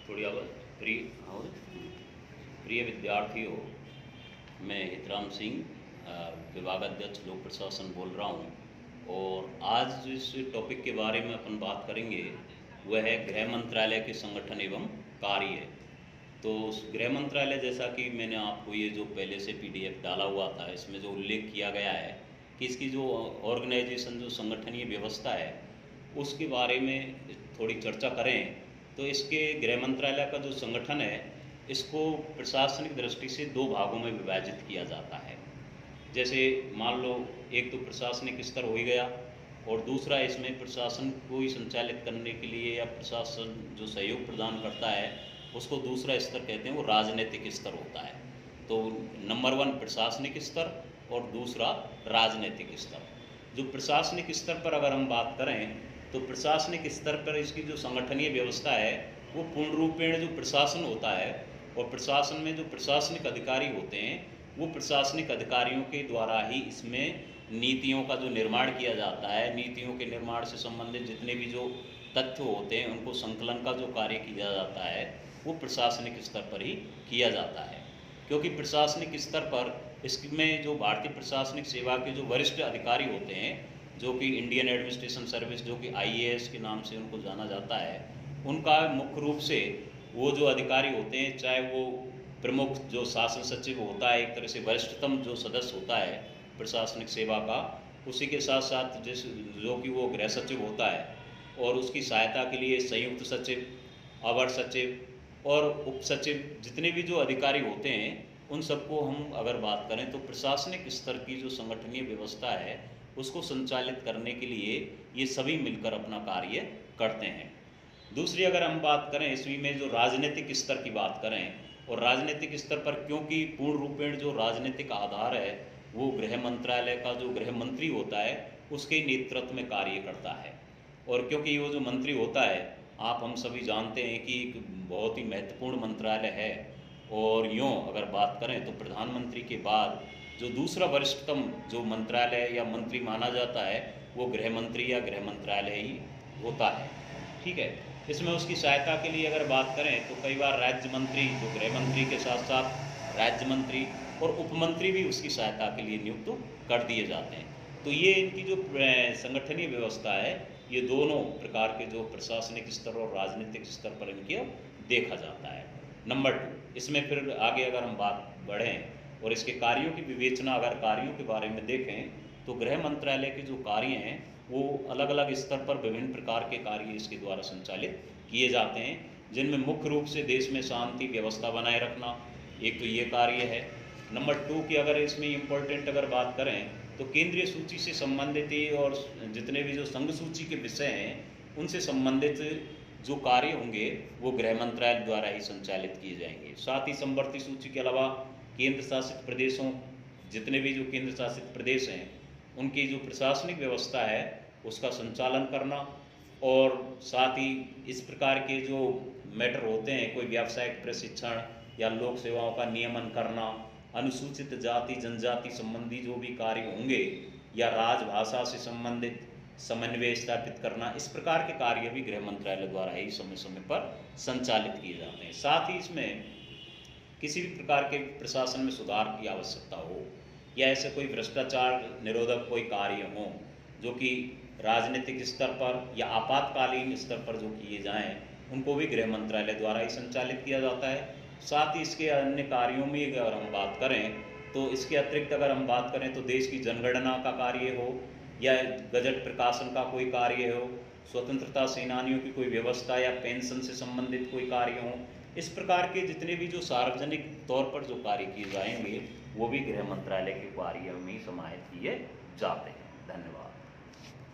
थोड़ी आवाज़। प्रिय विद्यार्थियों, मैं हितराम सिंह, विभागाध्यक्ष लोक प्रशासन बोल रहा हूँ। और आज जिस टॉपिक के बारे में अपन बात करेंगे वह है गृह मंत्रालय के संगठन एवं कार्य। तो गृह मंत्रालय, जैसा कि मैंने आपको ये जो पहले से पीडीएफ डाला हुआ था, इसमें जो उल्लेख किया गया है कि इसकी जो ऑर्गेनाइजेशन, जो संगठनीय व्यवस्था है, उसके बारे में थोड़ी चर्चा करें। तो इसके गृह मंत्रालय का जो संगठन है, इसको प्रशासनिक दृष्टि से दो भागों में विभाजित किया जाता है। जैसे मान लो, एक तो प्रशासनिक स्तर हो ही गया, और दूसरा इसमें प्रशासन को ही संचालित करने के लिए या प्रशासन जो सहयोग प्रदान करता है उसको दूसरा स्तर कहते हैं, वो राजनीतिक स्तर होता है। तो नंबर 1 प्रशासनिक स्तर और दूसरा राजनीतिक स्तर। जो प्रशासनिक स्तर पर अगर हम बात करें तो प्रशासनिक स्तर पर इसकी जो संगठनीय व्यवस्था है वो पूर्ण रूपेण जो प्रशासन होता है, और प्रशासन में जो प्रशासनिक अधिकारी होते हैं वो प्रशासनिक अधिकारियों के द्वारा ही इसमें नीतियों का जो निर्माण किया जाता है, नीतियों के निर्माण से संबंधित जितने भी जो तथ्य होते हैं उनको संकलन का जो कार्य किया जाता है वो प्रशासनिक स्तर पर ही किया जाता है। क्योंकि प्रशासनिक स्तर पर इसमें जो भारतीय प्रशासनिक सेवा के जो वरिष्ठ अधिकारी होते हैं, जो कि इंडियन एडमिनिस्ट्रेशन सर्विस, जो कि IAS के नाम से उनको जाना जाता है, उनका मुख्य रूप से वो जो अधिकारी होते हैं, चाहे वो प्रमुख जो शासन सचिव होता है, एक तरह से वरिष्ठतम जो सदस्य होता है प्रशासनिक सेवा का, उसी के साथ साथ जो कि वो गृह सचिव होता है, और उसकी सहायता के लिए संयुक्त सचिव, अवर सचिव और उप सचिव, जितने भी जो अधिकारी होते हैं उन सबको हम अगर बात करें तो प्रशासनिक स्तर की जो संगठनीय व्यवस्था है उसको संचालित करने के लिए ये सभी मिलकर अपना कार्य करते हैं। दूसरी अगर हम बात करें इसमें में जो राजनीतिक स्तर की बात करें, और राजनीतिक स्तर पर क्योंकि पूर्ण रूपेण जो राजनीतिक आधार है वो गृह मंत्रालय का जो गृह मंत्री होता है उसके नेतृत्व में कार्य करता है। और क्योंकि वो जो मंत्री होता है, आप हम सभी जानते हैं कि एक बहुत ही महत्वपूर्ण मंत्रालय है, और यूँ अगर बात करें तो प्रधानमंत्री के बाद जो दूसरा वरिष्ठतम जो मंत्रालय या मंत्री माना जाता है वो गृह मंत्री या गृह मंत्रालय ही होता है। ठीक है, इसमें उसकी सहायता के लिए अगर बात करें तो कई बार राज्य मंत्री, जो गृह मंत्री के साथ साथ राज्य मंत्री और उपमंत्री भी उसकी सहायता के लिए नियुक्त कर दिए जाते हैं। तो ये इनकी जो संगठनीय व्यवस्था है, ये दोनों प्रकार के जो प्रशासनिक स्तर और राजनीतिक स्तर पर इनके देखा जाता है। नंबर 2, इसमें फिर आगे अगर हम बात बढ़ें और इसके कार्यों की विवेचना, अगर कार्यों के बारे में देखें तो गृह मंत्रालय के जो कार्य हैं वो अलग अलग स्तर पर विभिन्न प्रकार के कार्य इसके द्वारा संचालित किए जाते हैं, जिनमें मुख्य रूप से देश में शांति व्यवस्था बनाए रखना एक तो ये कार्य है। नंबर 2 की अगर इसमें इम्पोर्टेंट अगर बात करें तो केंद्रीय सूची से संबंधित ही और जितने भी जो संघ सूची के विषय हैं उनसे संबंधित जो कार्य होंगे वो गृह मंत्रालय द्वारा ही संचालित किए जाएंगे। साथ ही समवर्ती सूची के अलावा केंद्र शासित प्रदेशों, जितने भी जो केंद्र शासित प्रदेश हैं उनकी जो प्रशासनिक व्यवस्था है उसका संचालन करना, और साथ ही इस प्रकार के जो मैटर होते हैं, कोई व्यावसायिक प्रशिक्षण या लोक सेवाओं का नियमन करना, अनुसूचित जाति जनजाति संबंधी जो भी कार्य होंगे, या राजभाषा से संबंधित समन्वय स्थापित करना, इस प्रकार के कार्य भी गृह मंत्रालय द्वारा ही समय समय पर संचालित किए जाते हैं। साथ ही इसमें किसी भी प्रकार के प्रशासन में सुधार की आवश्यकता हो या ऐसे कोई भ्रष्टाचार निरोधक कोई कार्य हो जो कि राजनीतिक स्तर पर या आपातकालीन स्तर पर जो किए जाएं, उनको भी गृह मंत्रालय द्वारा ही संचालित किया जाता है। साथ ही इसके अन्य कार्यों में अगर हम बात करें तो इसके अतिरिक्त अगर हम बात करें तो देश की जनगणना का कार्य हो या गजट प्रकाशन का कोई कार्य हो, स्वतंत्रता सेनानियों की कोई व्यवस्था या पेंशन से संबंधित कोई कार्य हो, इस प्रकार के जितने भी जो सार्वजनिक तौर पर जो कार्य किए जाएंगे वो भी गृह मंत्रालय के कार्य में समाहित किए जाते हैं। धन्यवाद।